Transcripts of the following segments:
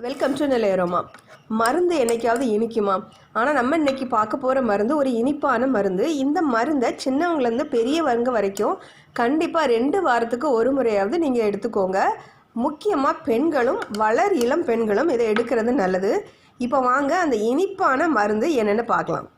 Welcome to நிலையரோமா. மருந்து என்னைக்காவது இனிக்குமா? ஆனால் நம்ம இன்னைக்கு பார்க்க போகிற மருந்து ஒரு இனிப்பான மருந்து. இந்த மருந்தை சின்னவங்கலேருந்து பெரியவங்க வரைக்கும் கண்டிப்பாக 2 வாரத்துக்கு ஒரு முறையாவது நீங்கள் எடுத்துக்கோங்க. முக்கியமாக பெண்களும் இளம் பெண்களும் இதை எடுக்கிறது நல்லது. இப்போ வாங்க அந்த இனிப்பான மருந்து என்னென்னு பார்க்கலாம்.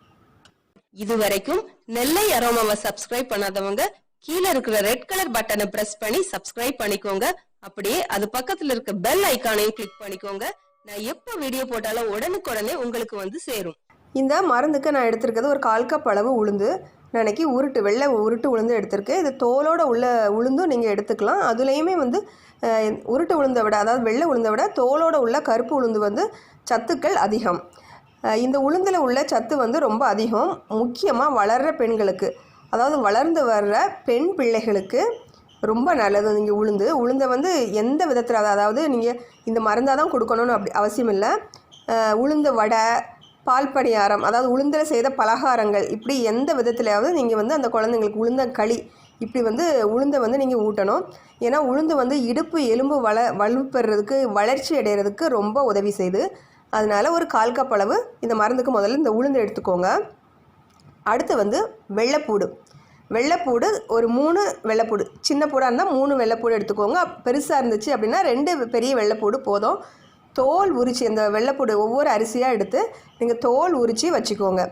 இதுவரைக்கும் நெல்லை அரோமாவை சப்ஸ்கிரைப் பண்ணாதவங்க கீழே இருக்கிற ரெட் கலர் பட்டனை பிரஸ் பண்ணி சப்ஸ்கிரைப் பண்ணிக்கோங்க. அப்படியே அது பக்கத்துல இருக்க பெல் ஐகானையும் கிளிக் பண்ணிக்கோங்க. நான் எப்போ வீடியோ போட்டாலும் உடனுக்குடனே உங்களுக்கு வந்து சேரும். இந்த மருந்துக்கு நான் எடுத்திருக்கிறது ஒரு 1/4 கப் அளவு உளுந்து. நான் இன்னைக்கு வெள்ளை உருட்டு உளுந்து எடுத்திருக்கேன். இது தோலோட உள்ள உளுந்தும் நீங்கள் எடுத்துக்கலாம். அதுலேயுமே உருட்டு உளுந்தை விட, அதாவது வெள்ளை உளுந்தை விட தோலோட உள்ள கருப்பு உளுந்து சத்துக்கள் அதிகம். இந்த உளுந்தில் உள்ள சத்து ரொம்ப அதிகம். முக்கியமாக வளர்கிற பெண்களுக்கு, அதாவது வளர்ந்து வர்ற பெண் பிள்ளைகளுக்கு ரொம்ப நல்லது. நீங்கள் உளுந்தை எந்த விதத்தில், அதாவது நீங்கள் இந்த மருந்தாக தான் கொடுக்கணும்னு அப்படி அவசியம் இல்லை. உளுந்து வடை, பால் பணியாரம், அதாவது உளுந்தில் செய்த பலகாரங்கள், இப்படி எந்த விதத்துலையாவது நீங்கள் அந்த குழந்தைங்களுக்கு உளுந்த களி இப்படி உளுந்தை நீங்கள் ஊட்டணும். ஏன்னா உளுந்து இடுப்பு எலும்பு வலுப்பெறதுக்கு, வளர்ச்சி அடைகிறதுக்கு ரொம்ப உதவி செய்யுது. அதனால் ஒரு 1/4 கப் அளவு இந்த மருந்துக்கு முதல்ல இந்த உளுந்து எடுத்துக்கோங்க. அடுத்து வெள்ளைப்பூடு ஒரு 3 வெள்ளைப்பூடு, சின்ன பூடாக இருந்தால் 3 வெள்ளைப்பூடு எடுத்துக்கோங்க. பெருசாக இருந்துச்சு அப்படின்னா 2 பெரிய வெள்ளைப்பூடு போதும். தோல் உரித்து, அந்த வெள்ளைப்பூடு ஒவ்வொரு அரிசியாக எடுத்து நீங்கள் தோல் உரித்து வச்சுக்கோங்க.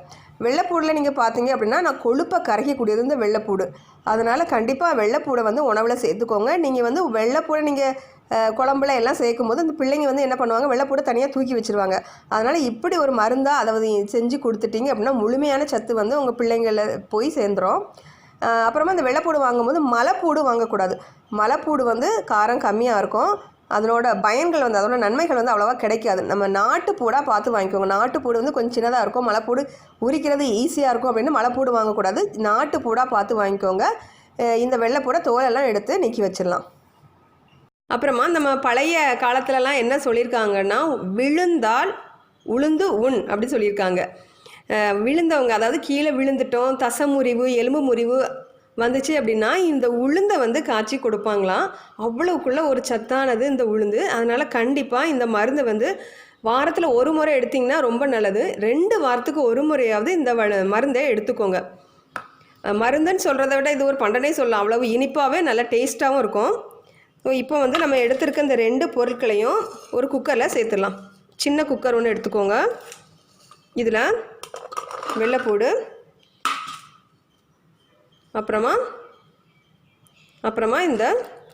வெள்ளைப்பூடில் நீங்கள் பார்த்தீங்க அப்படின்னா நான் கொழுப்பை கரைக்கக்கூடியது இந்த வெள்ளைப்பூடு. அதனால் கண்டிப்பாக வெள்ளைப்பூடை உணவில் சேர்த்துக்கோங்க. நீங்கள் வெள்ளைப்பூடை நீங்கள் குழம்புல எல்லாம் சேர்க்கும்போது அந்த பிள்ளைங்க என்ன பண்ணுவாங்க, வெள்ளைப்பூடை தனியாக தூக்கி வச்சுருவாங்க. அதனால் இப்படி ஒரு மருந்தாக அதாவது செஞ்சு கொடுத்துட்டீங்க அப்படின்னா முழுமையான சத்து உங்கள் பிள்ளைங்கள போய் சேர்ந்துடும். அப்புறமா இந்த வெள்ளைப்பூடு வாங்கும்போது மலைப்பூடு வாங்கக்கூடாது. மலைப்பூடு காரம் கம்மியாக இருக்கும். அதனோட பயன்கள் அதோட நன்மைகள் அவ்வளோவா கிடைக்காது. நம்ம நாட்டுப்பூடாக பார்த்து வாங்கிக்கோங்க. நாட்டுப்பூடு கொஞ்சம் சின்னதாக இருக்கும், மலைப்பூடு உரிக்கிறது ஈஸியாக இருக்கும் அப்படின்னு மலைப்பூடு வாங்கக்கூடாது. நாட்டுப்பூடாக பார்த்து வாங்கிக்கோங்க. இந்த வெள்ளைப்பூடை தோலெல்லாம் எடுத்து நீக்கி வச்சிடலாம். அப்புறமா நம்ம பழைய காலத்துலலாம் என்ன சொல்லியிருக்காங்கன்னா, விழுந்தால் உளுந்து உண் அப்படி சொல்லியிருக்காங்க. விழுந்தவங்க, அதாவது கீழே விழுந்துட்டோம், தசமுறிவு, எலும்பு முறிவு வந்துச்சு அப்படின்னா இந்த உளுந்தை காய்ச்சி கொடுப்பாங்களாம். அவ்வளோக்குள்ள ஒரு சத்தானது இந்த உளுந்து. அதனால் கண்டிப்பாக இந்த மருந்தை வாரத்தில் ஒரு முறை எடுத்திங்கன்னா ரொம்ப நல்லது. 2 வாரத்துக்கு ஒரு முறையாவது இந்த மருந்தை எடுத்துக்கோங்க. மருந்துன்னு சொல்கிறத விட இது ஒரு பண்டனை சொல்லலாம். அவ்வளவு இனிப்பாகவே நல்ல டேஸ்ட்டாகவும் இருக்கும். ஸோ இப்போ நம்ம எடுத்துருக்க இந்த 2 பொருட்களையும் ஒரு குக்கரில் சேர்த்துடலாம். சின்ன குக்கர் ஒன்று எடுத்துக்கோங்க. இதில் வெள்ளைப்பூடு, அப்புறமா இந்த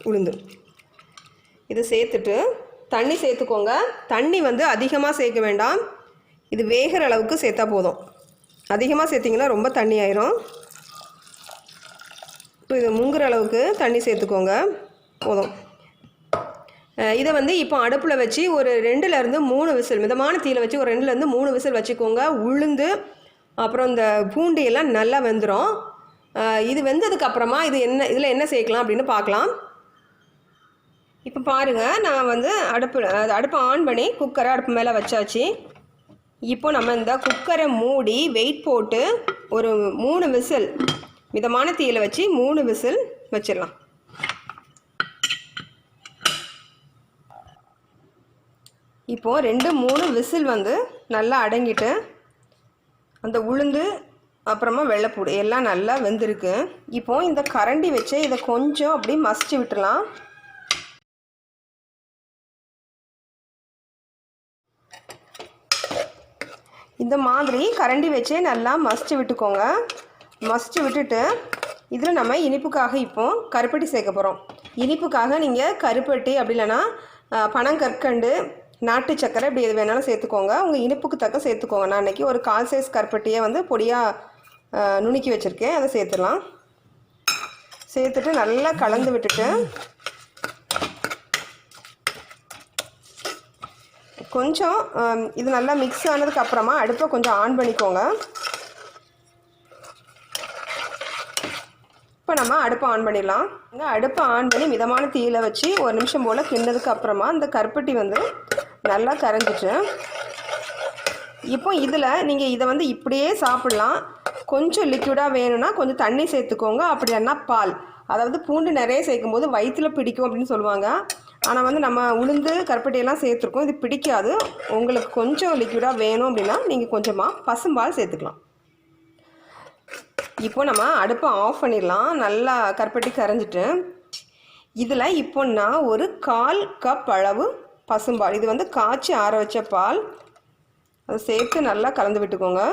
உளுந்து இதை சேர்த்துட்டு தண்ணி சேர்த்துக்கோங்க. தண்ணி அதிகமாக சேர்க்க வேண்டாம். இது வேகிற அளவுக்கு சேர்த்தா போதும். அதிகமாக சேர்த்திங்கன்னா ரொம்ப தண்ணி ஆயிரும். இப்போ இது முங்குற அளவுக்கு தண்ணி சேர்த்துக்கோங்க, போதும். இதை இப்போ அடுப்பில் வச்சு ஒரு 2லேருந்து 3 விசில், மிதமான தீயில் வச்சு ஒரு 2லேருந்து 3 விசில் வச்சுக்கோங்க. உளுந்து அப்புறம் இந்த பூண்டு எல்லாம் நல்லா வெந்துடும். இது வெந்ததுக்கு அப்புறமா இதில் என்ன சேர்க்கலாம் அப்படின்னு பார்க்கலாம். இப்போ பாருங்கள், நான் அடுப்பை ஆன் பண்ணி குக்கரை அடுப்பு மேலே வச்சாச்சு. இப்போ நம்ம இந்த குக்கரை மூடி வெயிட் போட்டு ஒரு 3 விசில், மிதமான தீயில் வச்சு 3 விசில் வச்சிடலாம். இப்போது 2-3 விசில் நல்லா அடங்கிட்டு அந்த உளுந்து அப்புறமா வெள்ளைப்பூடு எல்லாம் நல்லா வெந்திருக்கு. இப்போது இந்த கரண்டி வச்சு இதை கொஞ்சம் அப்படி மசிச்சு விட்டுலாம். இந்த மாதிரி கரண்டி வச்சே நல்லா மசிச்சு விட்டுக்கோங்க. மசிச்சு விட்டுட்டு இதில் நம்ம இனிப்புக்காக இப்போது கருப்பட்டி சேர்க்க போகிறோம். இனிப்புக்காக நீங்கள் கருப்பட்டி அப்படி இல்லைன்னா பனங்கற்கண்டு, நாட்டு சக்கரை இப்படி எது வேணாலும் சேர்த்துக்கோங்க. உங்கள் இனிப்புக்கு தக்க சேர்த்துக்கோங்க. நான் இன்றைக்கி ஒரு 1/4 சைஸ் கருப்பட்டியை பொடியாக நுணுக்கி வச்சுருக்கேன். அதை சேர்த்துடலாம். சேர்த்துட்டு நல்லா கலந்து விட்டுட்டு கொஞ்சம் இது நல்லா மிக்ஸ் ஆனதுக்கப்புறமா அடுப்பை கொஞ்சம் ஆன் பண்ணிக்கோங்க. இப்போ நம்ம அடுப்பை ஆன் பண்ணிடலாம். அடுப்பை ஆன் பண்ணி மிதமான தீயில் வச்சு 1 நிமிஷம் போல் கிண்ணதுக்கு அப்புறமா இந்த கருப்பட்டி நல்லா கரைஞ்சிட்டு, இப்போ இதில் நீங்கள் இதை இப்படியே சாப்பிட்லாம். கொஞ்சம் லிக்விடாக வேணும்னா கொஞ்சம் தண்ணி சேர்த்துக்கோங்க. அப்படி இல்லைன்னா பால், அதாவது பூண்டு நிறைய சேர்க்கும் போது வயிற்றில் பிடிக்கும் அப்படின்னு சொல்லுவாங்க. ஆனால் வந்து நம்ம உளுந்து கருப்பட்டியெல்லாம் சேர்த்துருக்கோம், இது பிடிக்காது. உங்களுக்கு கொஞ்சம் லிக்விடாக வேணும் அப்படின்னா நீங்கள் கொஞ்சமாக பசும்பால் சேர்த்துக்கலாம். இப்போ நம்ம அடுப்பை ஆஃப் பண்ணிடலாம். நல்லா கருப்பட்டி கரைஞ்சிட்டு இதில் இப்போ நான் ஒரு 1/4 கப் அளவு பசும்பால், இது வந்து காய்ச்சி ஆற வச்ச பால், அதை சேர்த்து நல்லா கலந்து விட்டுக்கோங்க.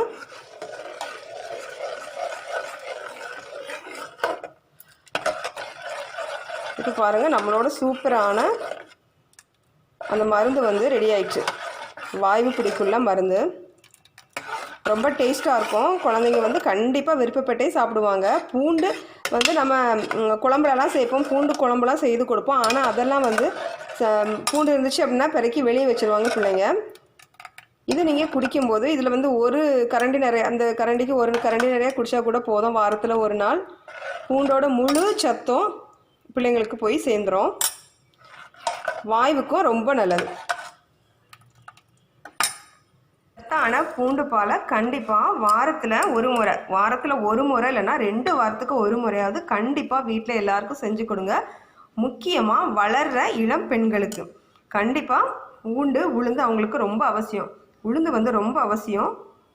இப்போ பாருங்கள், நம்மளோட சூப்பரான அந்த மருந்து வந்து ரெடி ஆயிடுச்சு. வாய்வு பிடிக்குள்ள மருந்து ரொம்ப டேஸ்ட்டாக இருக்கும். குழந்தைங்க வந்து கண்டிப்பாக விருப்பப்பட்டே சாப்பிடுவாங்க. பூண்டு வந்து நம்ம குழம்புலலாம் சேர்ப்போம், பூண்டு குழம்புலாம் செய்து கொடுப்போம். ஆனால் அதெல்லாம் வந்து பூண்டு இருந்துச்சு அப்படின்னா பிறக்கி வெளியே வச்சுருவாங்க பிள்ளைங்க. இது நீங்கள் குடிக்கும்போது இதில் வந்து ஒரு கரண்டி நிறைய, அந்த கரண்டிக்கு ஒரு கரண்டி நிறைய குடித்தா கூட போதும். வாரத்தில் ஒரு நாள் பூண்டோட முழு சத்தும் பிள்ளைங்களுக்கு போய் சேர்ந்துடும். வாய்வுக்கும் ரொம்ப நல்லது. ஆனால் பூண்டு பாலை கண்டிப்பாக வாரத்தில் ஒரு முறை இல்லைன்னா 2 வாரத்துக்கு ஒரு முறையாவது கண்டிப்பாக வீட்டில் எல்லாருக்கும் செஞ்சு கொடுங்க. முக்கியமாக வளர்கிற இளம் பெண்களுக்கு கண்டிப்பாக பூண்டு உளுந்து அவங்களுக்கு ரொம்ப அவசியம். உளுந்து வந்து ரொம்ப அவசியம்.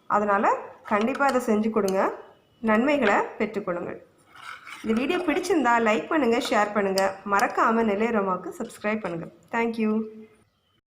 அதனால் கண்டிப்பாக அதை செஞ்சு கொடுங்க, நன்மைகளை பெற்றுக்கொள்ளுங்கள். இந்த வீடியோ பிடிச்சிருந்தா லைக் பண்ணுங்கள், ஷேர் பண்ணுங்கள். மறக்காமல் நெல்லை அரோமாவுக்கு சப்ஸ்கிரைப் பண்ணுங்கள். தேங்க்யூ.